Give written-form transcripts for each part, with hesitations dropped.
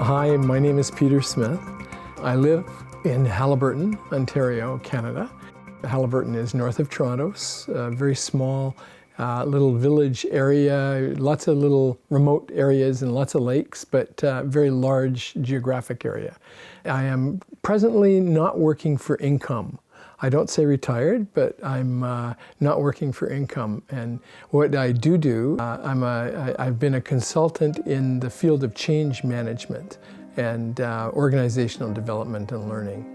Hi, my name is Peter Smith. I live in Haliburton, Ontario, Canada. Haliburton is north of Toronto, a very small little village area, lots of little remote areas and lots of lakes, but very large geographic area. I am presently not working for income. I don't say retired, but I'm not working for income. And what I do, I've been a consultant in the field of change management and organizational development and learning.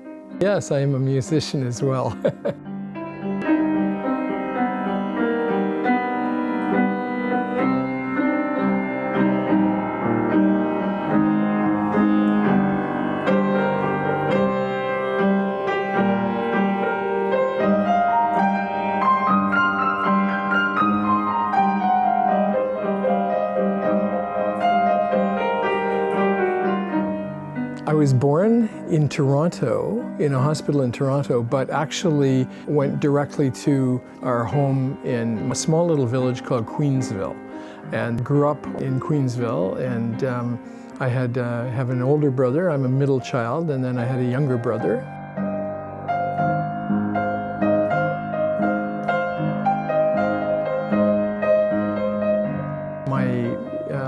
Yes, I am a musician as well. I was born in Toronto, in a hospital in Toronto, but actually went directly to our home in a small little village called Queensville, and grew up in Queensville. And I have an older brother. I'm a middle child, and then I had a younger brother.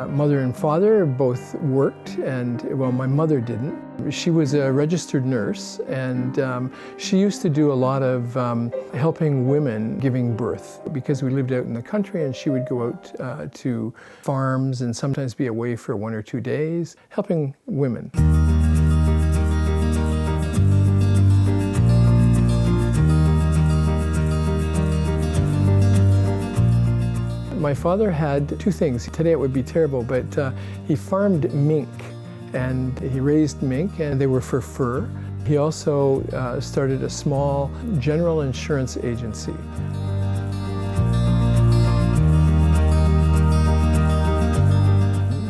Mother and father both worked, and well, my mother didn't. She was a registered nurse, and she used to do a lot of helping women giving birth, because we lived out in the country, and she would go out to farms and sometimes be away for 1 or 2 days, helping women. My father had 2 things. Today it would be terrible, but he farmed mink, and he raised mink, and they were for fur. He also started a small general insurance agency.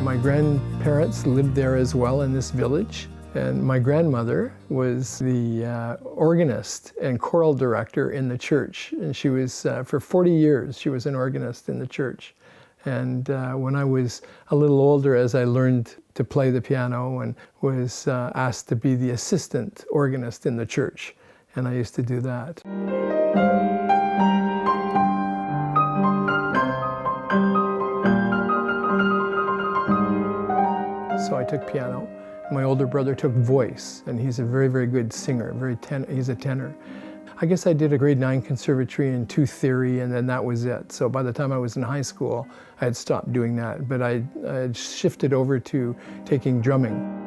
My grandparents lived there as well in this village. And my grandmother was the organist and choral director in the church. And she was, for 40 years, she was an organist in the church. And when I was a little older, as I learned to play the piano, and was asked to be the assistant organist in the church. And I used to do that. So I took piano. My older brother took voice, and he's a very, very good singer, he's a tenor. I guess I did a grade 9 conservatory and 2 theory, and then that was it. So by the time I was in high school, I had stopped doing that, but I had shifted over to taking drumming.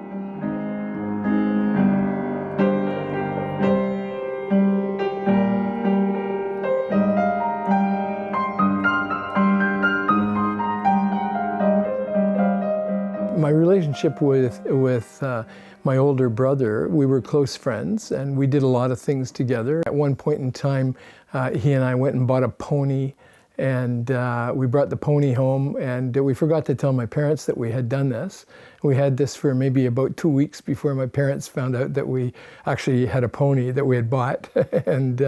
My relationship with my older brother, we were close friends, and we did a lot of things together. At one point in time, he and I went and bought a pony, and we brought the pony home, and we forgot to tell my parents that we had done this. We had this for maybe about 2 weeks before my parents found out that we actually had a pony that we had bought. And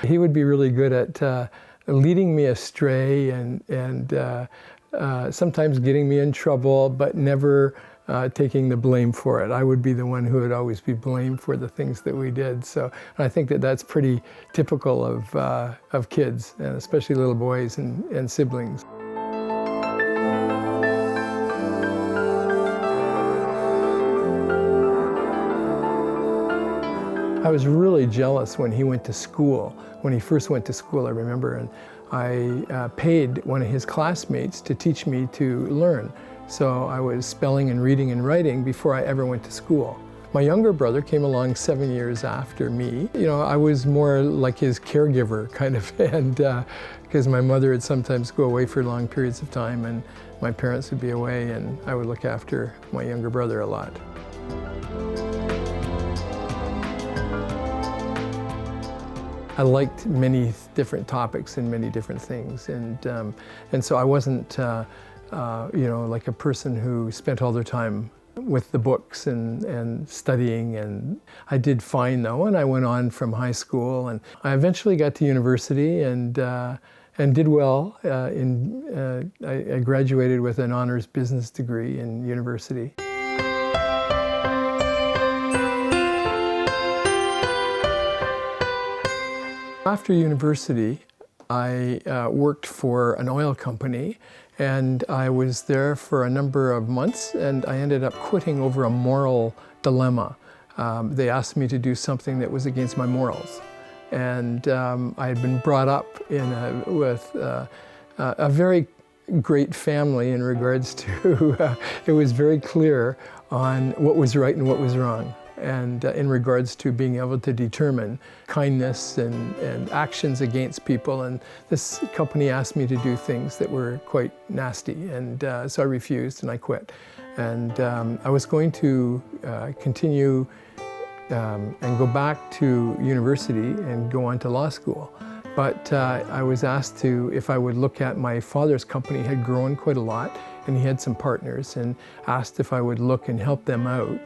he would be really good at leading me astray and sometimes getting me in trouble, but never taking the blame for it. I would be the one who would always be blamed for the things that we did. So I think that that's pretty typical of kids, and especially little boys and siblings. I was really jealous when he went to school. When he first went to school, I remember, and I paid one of his classmates to teach me to learn. So I was spelling and reading and writing before I ever went to school. My younger brother came along 7 years after me. You know, I was more like his caregiver, kind of, and because my mother would sometimes go away for long periods of time, and my parents would be away, and I would look after my younger brother a lot. I liked many different topics and many different things, and so I wasn't, you know, like a person who spent all their time with the books and studying. And I did fine though, and I went on from high school, and I eventually got to university and did well. I graduated with an honors business degree in university. After university, I worked for an oil company, and I was there for a number of months, and I ended up quitting over a moral dilemma. They asked me to do something that was against my morals. And I had been brought up with a very great family in regards to, it was very clear on what was right and what was wrong. And in regards to being able to determine kindness and actions against people. And this company asked me to do things that were quite nasty. And so I refused and I quit. And I was going to continue and go back to university and go on to law school. But I was asked if I would look at my father's company had grown quite a lot, and he had some partners, and asked if I would look and help them out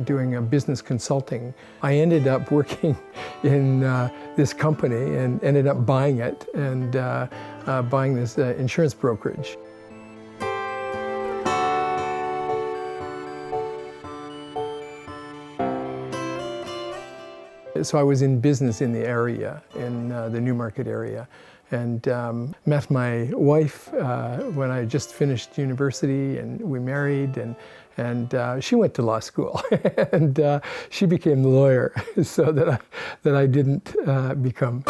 doing a business consulting. I ended up working in this company and ended up buying it and buying this insurance brokerage. So I was in business in the area, in the Newmarket area, and met my wife when I just finished university, and we married, and she went to law school, and she became the lawyer, so that I didn't become.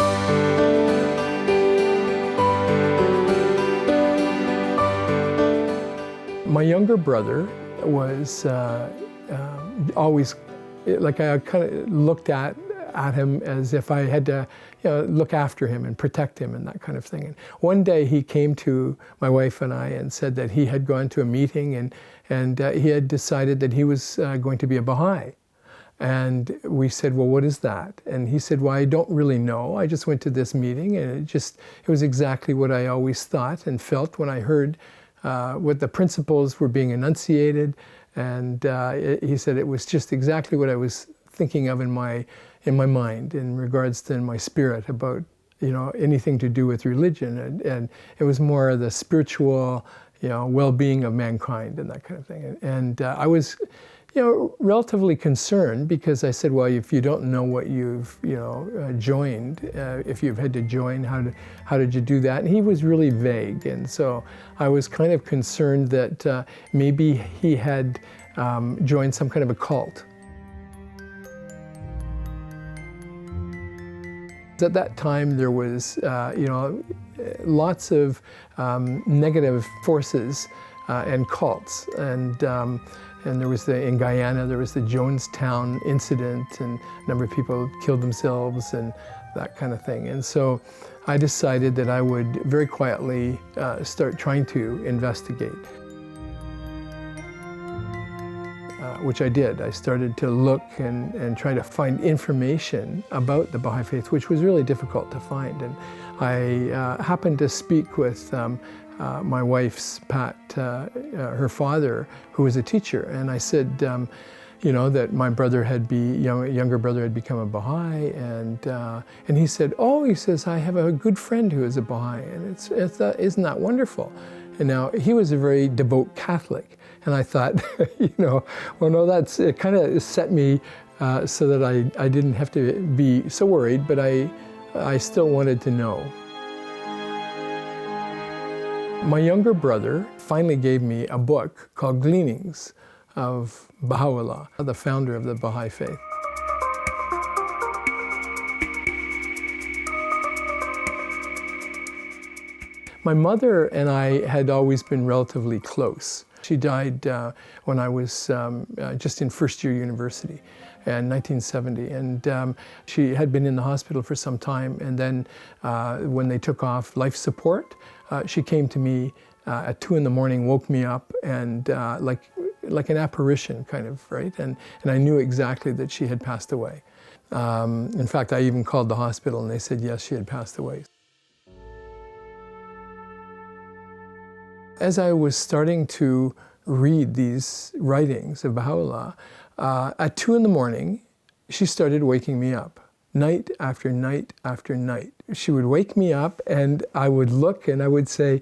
My younger brother was always, like, I kind of looked at him as if I had to, look after him and protect him and that kind of thing. And one day he came to my wife and I and said that he had gone to a meeting and he had decided that he was going to be a Baha'i. And we said, well, what is that? And he said, well, I don't really know. I just went to this meeting, and it was exactly what I always thought and felt when I heard what the principles were being enunciated. And he said it was just exactly what I was thinking of in my mind in regards to my spirit about, anything to do with religion. And it was more the spiritual, well-being of mankind and that kind of thing. And I was, relatively concerned, because I said, well, if you don't know what you've, joined, if you've had to join, how did you do that? And he was really vague. And so I was kind of concerned that maybe he had joined some kind of a cult. At that time, there was, lots of negative forces and cults, and there was in Guyana, there was the Jonestown incident, and a number of people killed themselves and that kind of thing. And so I decided that I would very quietly start trying to investigate. Which I did. I started to look and try to find information about the Baha'i Faith, which was really difficult to find. And I happened to speak with my wife's Pat, her father, who was a teacher, and I said, that my brother younger brother had become a Baha'i, and he said, he says, I have a good friend who is a Baha'i, and isn't that wonderful? And now he was a very devout Catholic, and I thought, well, no, it kind of set me so that I didn't have to be so worried, but I still wanted to know. My younger brother finally gave me a book called Gleanings of Baha'u'llah, the founder of the Baha'i Faith. My mother and I had always been relatively close. She died when I was just in first year university in 1970. And she had been in the hospital for some time. And then when they took off life support, she came to me at 2 in the morning, woke me up, and like an apparition kind of, right? And I knew exactly that she had passed away. In fact, I even called the hospital and they said, yes, she had passed away. As I was starting to read these writings of Baha'u'llah, at 2 in the morning, she started waking me up, night after night after night. She would wake me up and I would look and I would say,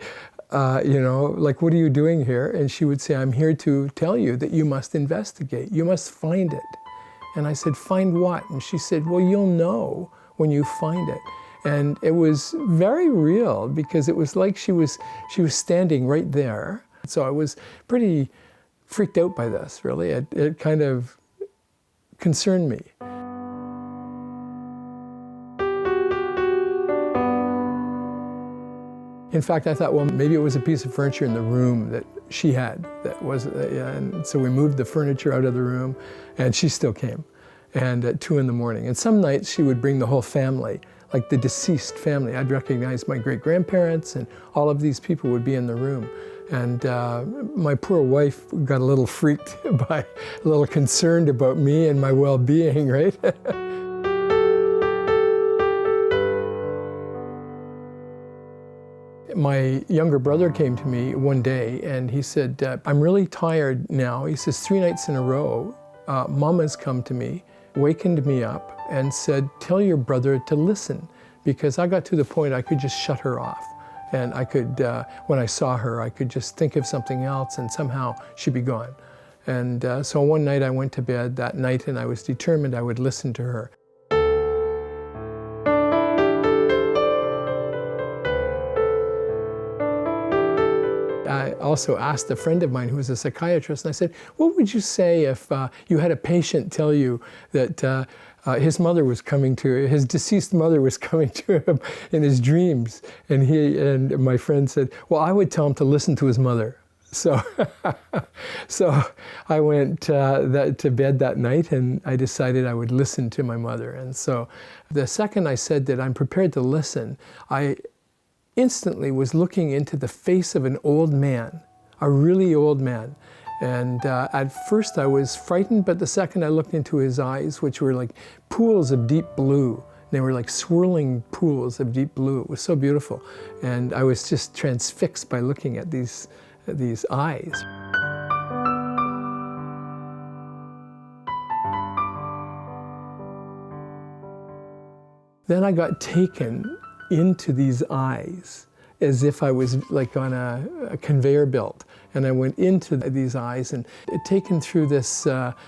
like, what are you doing here? And she would say, I'm here to tell you that you must investigate, you must find it. And I said, find what? And she said, well, you'll know when you find it. And it was very real because it was like she was standing right there. So I was pretty freaked out by this, really. It kind of concerned me. In fact, I thought, well, maybe it was a piece of furniture in the room that she had that was, and so we moved the furniture out of the room, and she still came, and at 2 in the morning. And some nights she would bring the whole family, like the deceased family. I'd recognize my great-grandparents, and all of these people would be in the room. And my poor wife got a little freaked by, a little concerned about me and my well-being, right? My younger brother came to me one day and he said, I'm really tired now. He says, 3 nights in a row, Mama's come to me, wakened me up and said, tell your brother to listen, because I got to the point I could just shut her off. And I could, when I saw her, I could just think of something else and somehow she'd be gone. And so one night I went to bed that night and I was determined I would listen to her. I also asked a friend of mine who was a psychiatrist, and I said, what would you say if you had a patient tell you that his mother was coming to, his deceased mother was coming to him in his dreams? And my friend said, well, I would tell him to listen to his mother. So, so I went to bed that night and I decided I would listen to my mother. And so the second I said that I'm prepared to listen, I instantly was looking into the face of an old man, a really old man. And at first I was frightened, but the second I looked into his eyes, which were like pools of deep blue, they were like swirling pools of deep blue. It was so beautiful. And I was just transfixed by looking at these eyes. Then I got taken into these eyes as if I was like on a conveyor belt. And I went into these eyes and taken through this,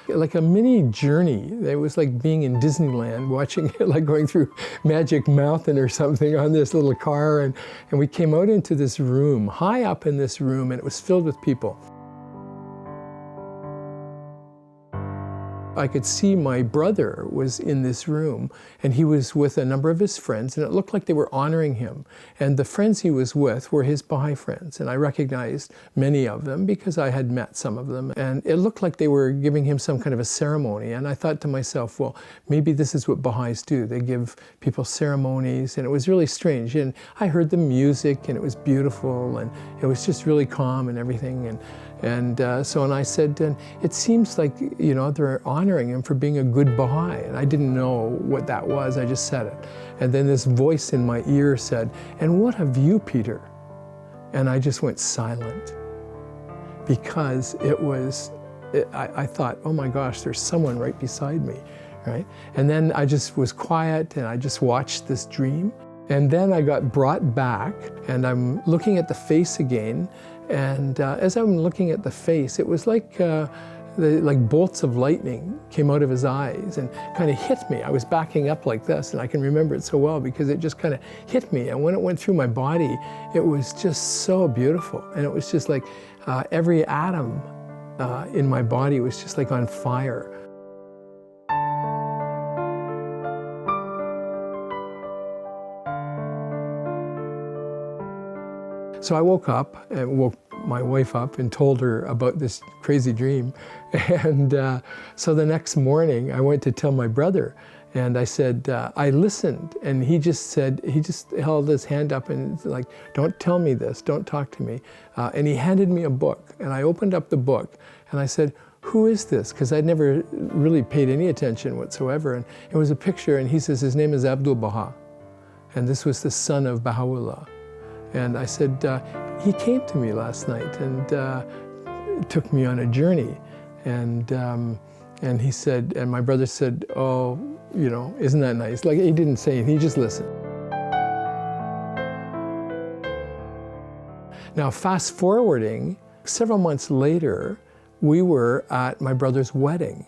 like a mini journey. It was like being in Disneyland, watching it, like going through Magic Mountain or something on this little car. And we came out into this room, high up in this room, and it was filled with people. I could see my brother was in this room and he was with a number of his friends and it looked like they were honoring him. And the friends he was with were his Baha'i friends, and I recognized many of them because I had met some of them. And it looked like they were giving him some kind of a ceremony. And I thought to myself, well, maybe this is what Baha'is do. They give people ceremonies, and it was really strange. And I heard the music and it was beautiful and it was just really calm and everything. And I said, and it seems like, you know, they're honoring him for being a good Baha'i. And I didn't know what that was, I just said it. And then this voice in my ear said, and what of you, Peter? And I just went silent because I thought, oh my gosh, there's someone right beside me, right? And then I just was quiet and I just watched this dream. And then I got brought back and I'm looking at the face again. And as I'm looking at the face, it was like bolts of lightning came out of his eyes and kind of hit me. I was backing up like this, and I can remember it so well because it just kind of hit me. And when it went through my body, it was just so beautiful. And it was just like every atom in my body was just like on fire. So I woke up and woke my wife up and told her about this crazy dream. And so the next morning I went to tell my brother and I said, I listened. And he just held his hand up and like, don't tell me this, don't talk to me. And he handed me a book and I opened up the book and I said, who is this? Because I'd never really paid any attention whatsoever. And it was a picture and he says, his name is Abdul Baha. And this was the son of Baha'u'llah. And I said, he came to me last night and took me on a journey. And he said, and my brother said, oh, you know, isn't that nice? Like, he didn't say anything, he just listened. Now, fast forwarding, several months later, we were at my brother's wedding.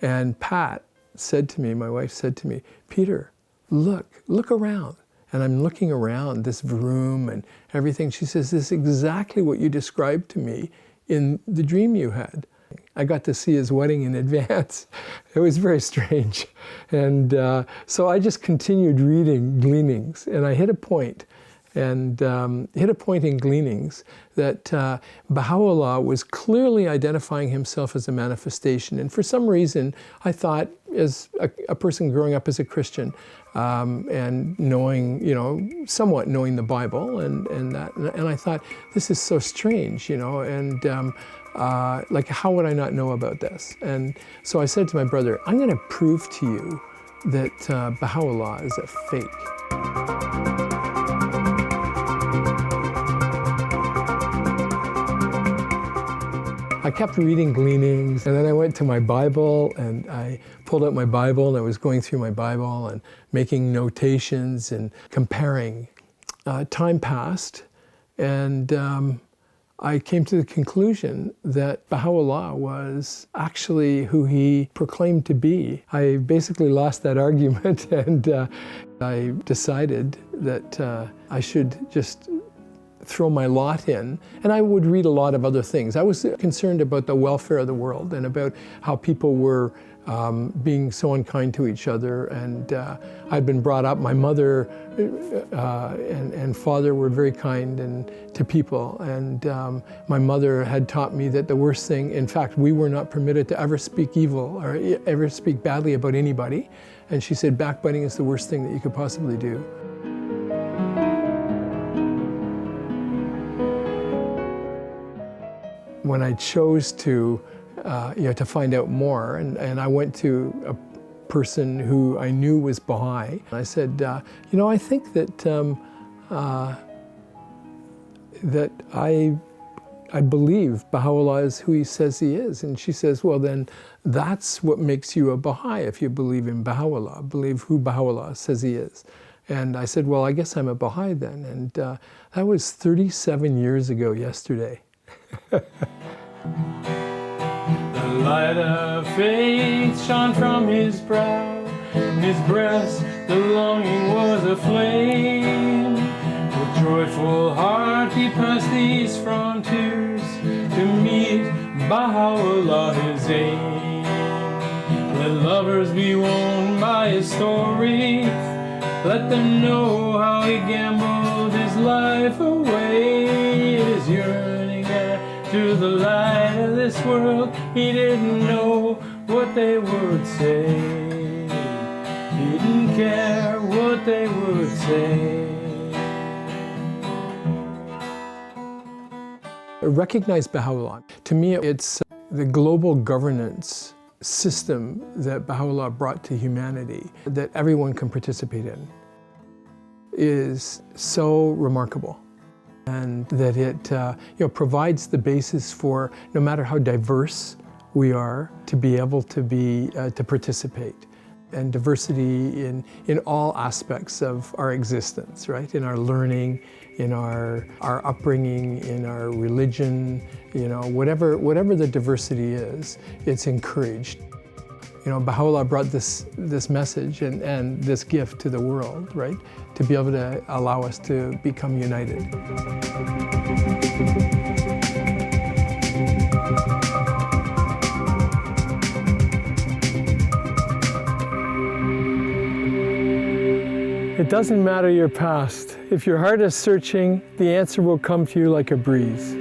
And Pat said to me, my wife said to me, Peter, look around. And I'm looking around this room and everything. She says, this is exactly what you described to me in the dream you had. I got to see his wedding in advance. It was very strange. And so I just continued reading Gleanings, and I hit a point in Gleanings that Baha'u'llah was clearly identifying himself as a manifestation. And for some reason, I thought, as a person growing up as a Christian, and knowing, somewhat knowing the Bible and I thought, this is so strange, and like, how would I not know about this? And so I said to my brother, I'm going to prove to you that Baha'u'llah is a fake. I kept reading Gleanings, and then I went to my Bible, and I pulled out my Bible, and I was going through my Bible and making notations and comparing. Time passed, and I came to the conclusion that Baha'u'llah was actually who he proclaimed to be. I basically lost that argument, and I decided that I should just throw my lot in, and I would read a lot of other things. I was concerned about the welfare of the world and about how people were being so unkind to each other, and I'd been brought up, my mother and father were very kind to people, and my mother had taught me that the worst thing, in fact, we were not permitted to ever speak evil or ever speak badly about anybody, and she said backbiting is the worst thing that you could possibly do. When I chose to find out more, and I went to a person who I knew was Baha'i. I said, I think that that I believe Baha'u'llah is who he says he is. And she says, well, then that's what makes you a Baha'i, if you believe in Baha'u'llah, believe who Baha'u'llah says he is. And I said, well, I guess I'm a Baha'i then. And that was 37 years ago yesterday. The light of faith shone from his brow, in his breast the longing was aflame. With joyful heart he passed these frontiers to meet Baha'u'llah his aim. Let lovers be won by his story, let them know how he gambled his life away. His yearning to the light of this world, he didn't know what they would say. He didn't care what they would say. Recognize Baha'u'llah. To me, it's the global governance system that Baha'u'llah brought to humanity that everyone can participate in is so remarkable. And that it provides the basis for, no matter how diverse we are, to be able to participate. And diversity in all aspects of our existence, right? In our learning, in our upbringing, in our religion, whatever the diversity is, it's encouraged. Baha'u'llah brought this message and this gift to the world, right? To be able to allow us to become united. It doesn't matter your past. If your heart is searching, the answer will come to you like a breeze.